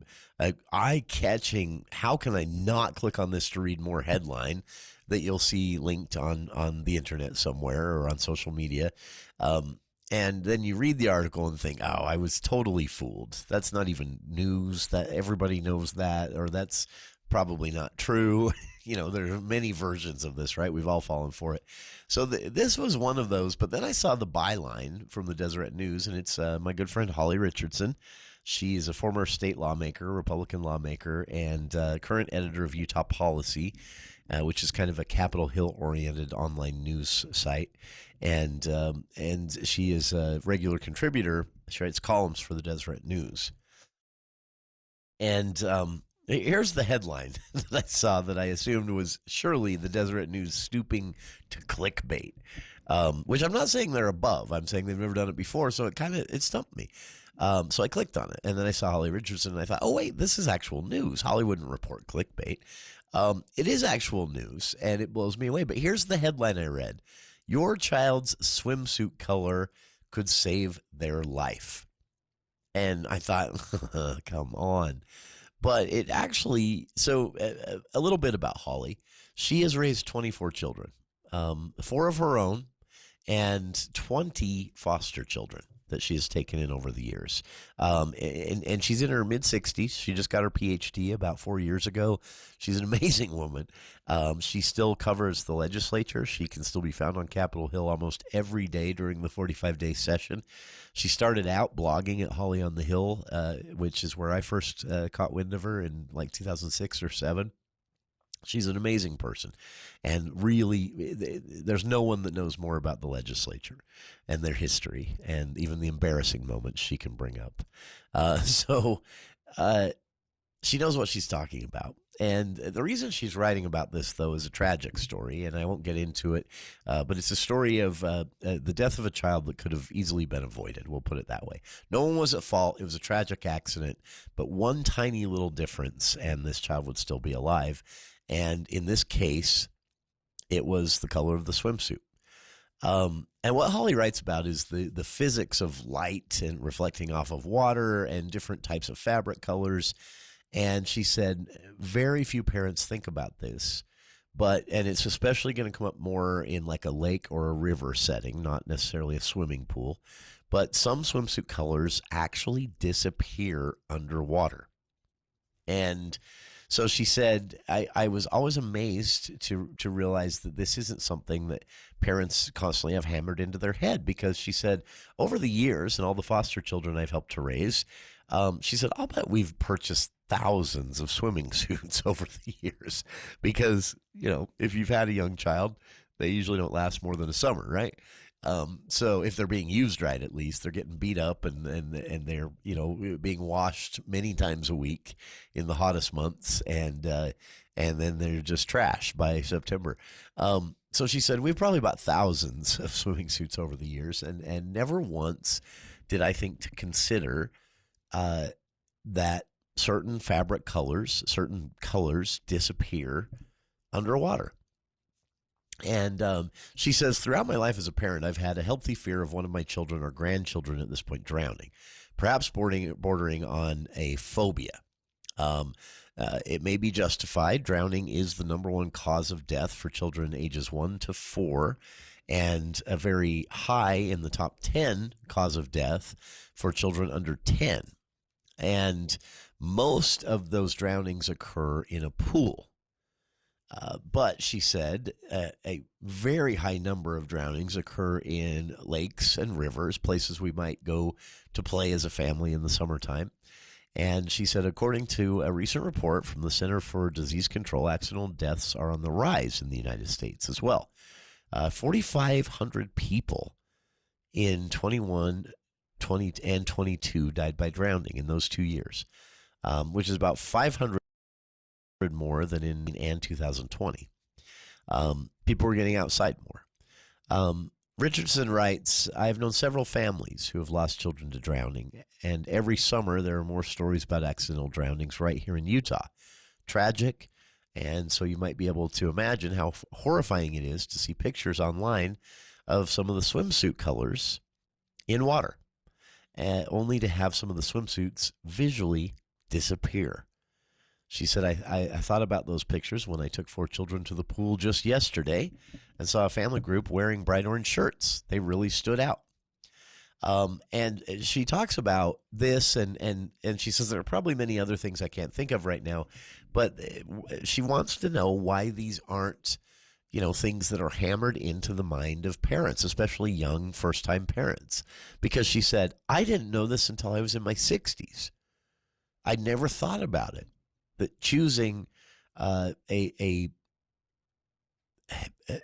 eye-catching, how can I not click on this to read more headline that you'll see linked on the internet somewhere or on social media. And then you read the article and think, oh, I was totally fooled. That's not even news. That everybody knows that, or that's probably not true. There are many versions of this, right? We've all fallen for it. So this was one of those. But then I saw the byline from the Deseret News, and it's my good friend Holly Richardson. She is a former state lawmaker, Republican lawmaker, and current editor of Utah Policy. which is kind of a Capitol Hill-oriented online news site. And she is a regular contributor. She writes columns for the Deseret News. And here's the headline that I saw that I assumed was surely the Deseret News stooping to clickbait, which I'm not saying they're above. I'm saying they've never done it before, so it stumped me. So I clicked on it, and then I saw Holly Richardson, and I thought, oh, wait, this is actual news. Holly wouldn't report clickbait. It is actual news, and it blows me away. But here's the headline I read. Your child's swimsuit color could save their life. And I thought, come on. But it actually, so a little bit about Holly. She has raised 24 children, 4 of her own and 20 foster children that she has taken in over the years. And she's in her mid-60s. She just got her PhD about 4 years ago. She's an amazing woman. She still covers the legislature. She can still be found on Capitol Hill almost every day during the 45-day session. She started out blogging at Holly on the Hill, which is where I first caught wind of her in like 2006 or 7. She's an amazing person, and really, there's no one that knows more about the legislature and their history and even the embarrassing moments she can bring up. So she knows what she's talking about. And the reason she's writing about this, though, is a tragic story, and I won't get into it, but it's a story of the death of a child that could have easily been avoided. We'll put it that way. No one was at fault. It was a tragic accident, but one tiny little difference, and this child would still be alive. And in this case, it was the color of the swimsuit. And what Holly writes about is the physics of light and reflecting off of water and different types of fabric colors. And she said very few parents think about this, and it's especially going to come up more in like a lake or a river setting, not necessarily a swimming pool. But some swimsuit colors actually disappear underwater. And so she said, I was always amazed to realize that this isn't something that parents constantly have hammered into their head, because she said over the years and all the foster children I've helped to raise, she said, I'll bet we've purchased thousands of swimming suits over the years because, if you've had a young child, they usually don't last more than a summer, right? So if they're being used right, at least they're getting beat up and they're, being washed many times a week in the hottest months. And then they're just trash by September. So she said, we've probably bought thousands of swimming suits over the years. And never once did I think to consider, that certain fabric colors, certain colors disappear underwater. And she says, throughout my life as a parent, I've had a healthy fear of one of my children or grandchildren at this point drowning, perhaps bordering on a phobia. It may be justified. Drowning is the number one cause of death for children ages 1 to 4, and a very high in the top 10 cause of death for children under 10. And most of those drownings occur in a pool. But she said a very high number of drownings occur in lakes and rivers, places we might go to play as a family in the summertime. And she said, according to a recent report from the Center for Disease Control, accidental deaths are on the rise in the United States as well. 4,500 people in 21, 20, and 22 died by drowning in those 2 years, which is about 500 more than in 2020. People were getting outside more. Richardson writes, I have known several families who have lost children to drowning, and every summer there are more stories about accidental drownings right here in Utah. Tragic, and so you might be able to imagine how horrifying it is to see pictures online of some of the swimsuit colors in water, only to have some of the swimsuits visually disappear. She said, I thought about those pictures when I took 4 children to the pool just yesterday and saw a family group wearing bright orange shirts. They really stood out. And she talks about this, and she says there are probably many other things I can't think of right now, but she wants to know why these aren't, things that are hammered into the mind of parents, especially young first-time parents. Because she said, I didn't know this until I was in my 60s. I never thought about it. That choosing a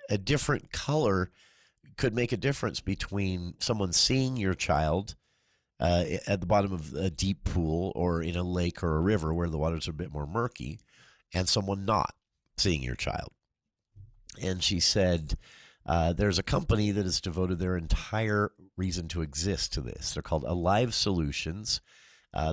a different color could make a difference between someone seeing your child at the bottom of a deep pool or in a lake or a river where the waters are a bit more murky, and someone not seeing your child. And she said there's a company that has devoted their entire reason to exist to this. They're called Alive Solutions.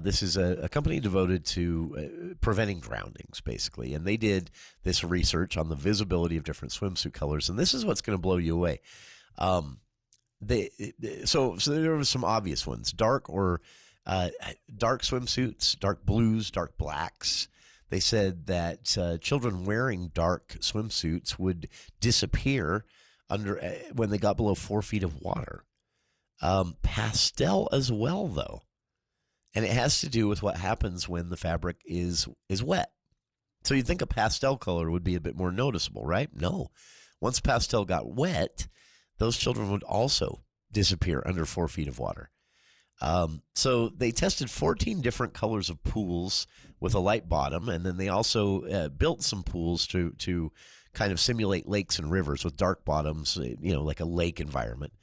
This is a company devoted to preventing drownings, basically. And they did this research on the visibility of different swimsuit colors. And this is what's going to blow you away. So there were some obvious ones: dark swimsuits, dark blues, dark blacks. They said that children wearing dark swimsuits would disappear when they got below 4 feet of water. Pastel as well, though. And it has to do with what happens when the fabric is wet. So you'd think a pastel color would be a bit more noticeable, right? No. Once pastel got wet, those children would also disappear under 4 feet of water. So they tested 14 different colors of pools with a light bottom, and then they also built some pools to kind of simulate lakes and rivers with dark bottoms, like a lake environment.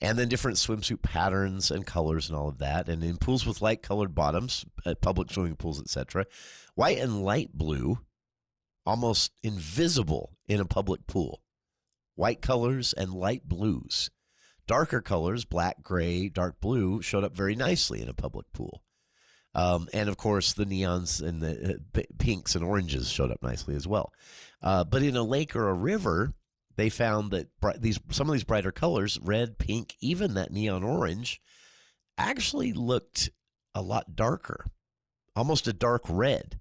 And then different swimsuit patterns and colors and all of that. And in pools with light-colored bottoms, public swimming pools, etc., white and light blue, almost invisible in a public pool. White colors and light blues. Darker colors, black, gray, dark blue, showed up very nicely in a public pool. And, of course, the neons and the pinks and oranges showed up nicely as well. But in a lake or a river, they found that some of these brighter colors, red, pink, even that neon orange, actually looked a lot darker, almost a dark red.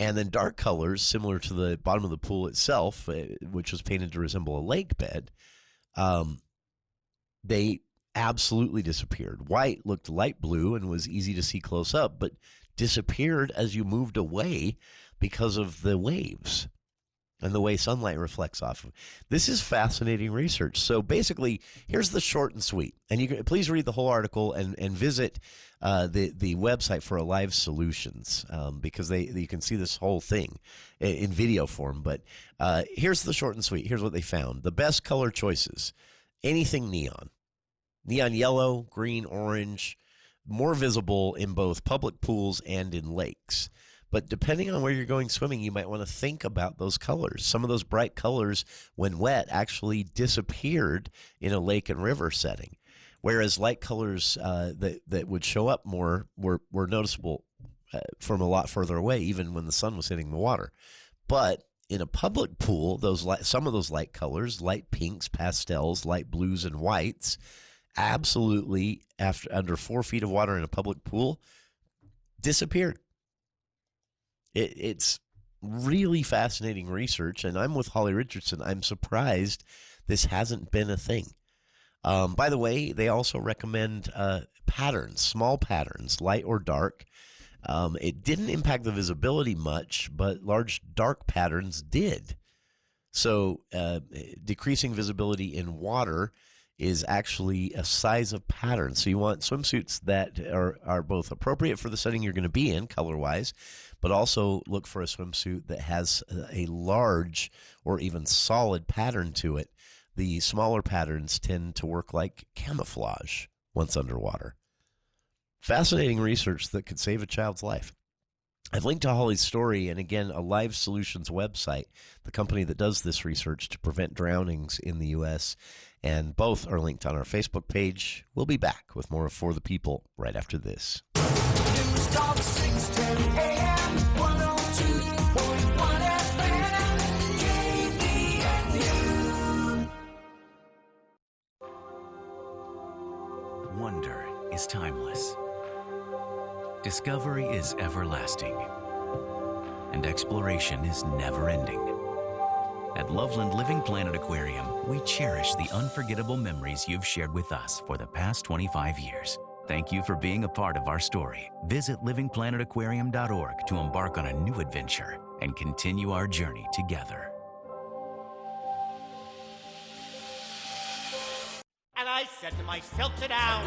And then dark colors, similar to the bottom of the pool itself, which was painted to resemble a lake bed, they absolutely disappeared. White looked light blue and was easy to see close up, but disappeared as you moved away because of the waves and the way sunlight reflects off of it. This is fascinating research. So basically, here's the short and sweet. And you can please read the whole article and visit the website for Alive Solutions because you can see this whole thing in video form. But here's the short and sweet. Here's what they found. The best color choices: anything neon. Neon yellow, green, orange, more visible in both public pools and in lakes. But depending on where you're going swimming, you might want to think about those colors. Some of those bright colors, when wet, actually disappeared in a lake and river setting, whereas light colors that would show up more were noticeable from a lot further away, even when the sun was hitting the water. But in a public pool, some of those light colors, light pinks, pastels, light blues, and whites, absolutely, under 4 feet of water in a public pool, disappeared. It's really fascinating research, and I'm with Holly Richardson. I'm surprised this hasn't been a thing. By the way, they also recommend patterns, small patterns, light or dark. It didn't impact the visibility much, but large dark patterns did. So decreasing visibility in water is actually a size of pattern. So you want swimsuits that are both appropriate for the setting you're going to be in, color-wise, but also look for a swimsuit that has a large or even solid pattern to it. The smaller patterns tend to work like camouflage once underwater. Fascinating research that could save a child's life. I've linked to Holly's story and, again, Alive Solutions website, the company that does this research to prevent drownings in the U.S., and both are linked on our Facebook page. We'll be back with more of For the People right after this. News Talk 610 AM, 102.1 FM, KVNU. Wonder is timeless. Discovery is everlasting. And exploration is never-ending. At Loveland Living Planet Aquarium, we cherish the unforgettable memories you've shared with us for the past 25 years. Thank you for being a part of our story. Visit livingplanetaquarium.org to embark on a new adventure and continue our journey together. And I I said to myself, sit down,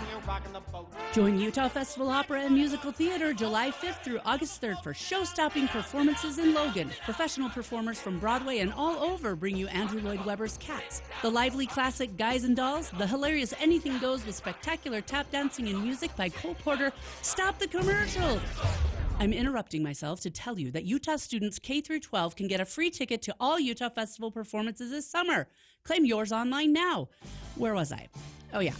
you're rocking the boat. Join Utah Festival Opera and Musical Theater July 5th through August 3rd for show-stopping performances in Logan. Professional performers from Broadway and all over bring you Andrew Lloyd Webber's Cats, the lively classic Guys and Dolls, the hilarious Anything Goes with spectacular tap dancing and music by Cole Porter. Stop the commercial! I'm interrupting myself to tell you that Utah students K through 12 can get a free ticket to all Utah Festival performances this summer. Claim yours online now. Where was I? Oh, yeah.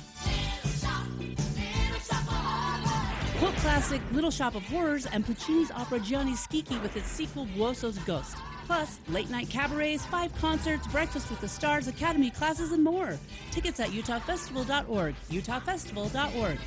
Cult classic Little Shop of Horrors and Puccini's opera Gianni Schicchi with its sequel Buoso's Ghost. Plus, late-night cabarets, 5 concerts, breakfast with the stars, academy classes, and more. Tickets at utahfestival.org. utahfestival.org.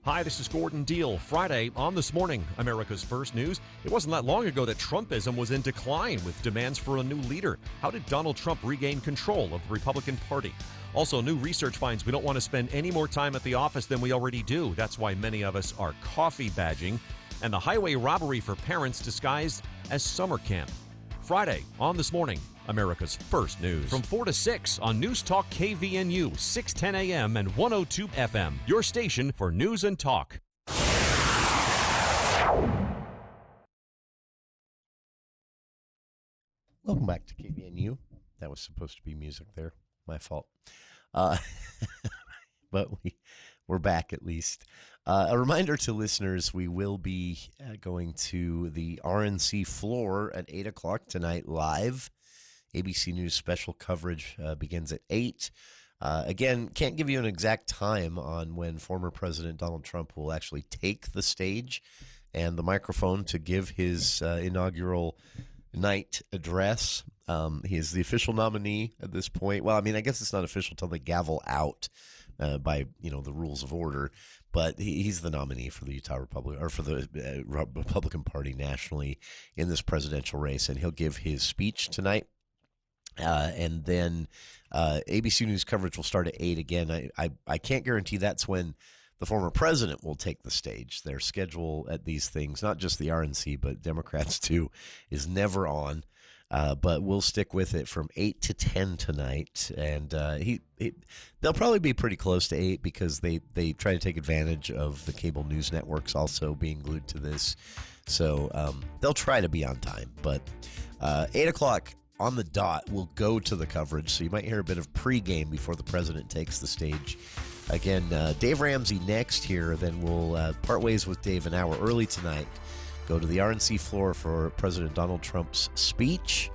Hi, this is Gordon Deal. Friday on This Morning, America's First News. It wasn't that long ago that Trumpism was in decline with demands for a new leader. How did Donald Trump regain control of the Republican Party? Also, new research finds we don't want to spend any more time at the office than we already do. That's why many of us are coffee badging. And the highway robbery for parents disguised as summer camp. Friday on This Morning, America's First News. From 4 to 6 on News Talk KVNU, 610 AM and 102 FM. Your station for news and talk. Welcome back to KVNU. That was supposed to be music there. My fault. But we're back at least. A reminder to listeners, we will be going to the RNC floor at 8 o'clock tonight live. ABC News special coverage begins at 8. Again, can't give you an exact time on when former President Donald Trump will actually take the stage and the microphone to give his inaugural night address. He is the official nominee at this point. Well, I mean, I guess it's not official until they gavel out by the rules of order. But he's the nominee for the Utah Republican or for the Republican Party nationally in this presidential race, and he'll give his speech tonight. And then ABC News coverage will start at 8 again. I can't guarantee that's when the former president will take the stage. Their schedule at these things, not just the RNC, but Democrats too, is never on. But we'll stick with it from 8 to 10 tonight. And they'll probably be pretty close to 8 because they try to take advantage of the cable news networks also being glued to this. So they'll try to be on time. But 8 o'clock on the dot, we'll go to the coverage. So you might hear a bit of pregame before the president takes the stage. Again, Dave Ramsey next here. Then we'll part ways with Dave an hour early tonight. Go to the RNC floor for President Donald Trump's speech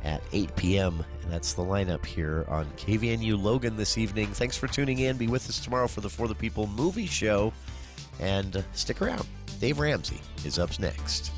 at 8 p.m. And that's the lineup here on KVNU Logan this evening. Thanks for tuning in. Be with us tomorrow for the For the People movie show. And stick around. Dave Ramsey is up next.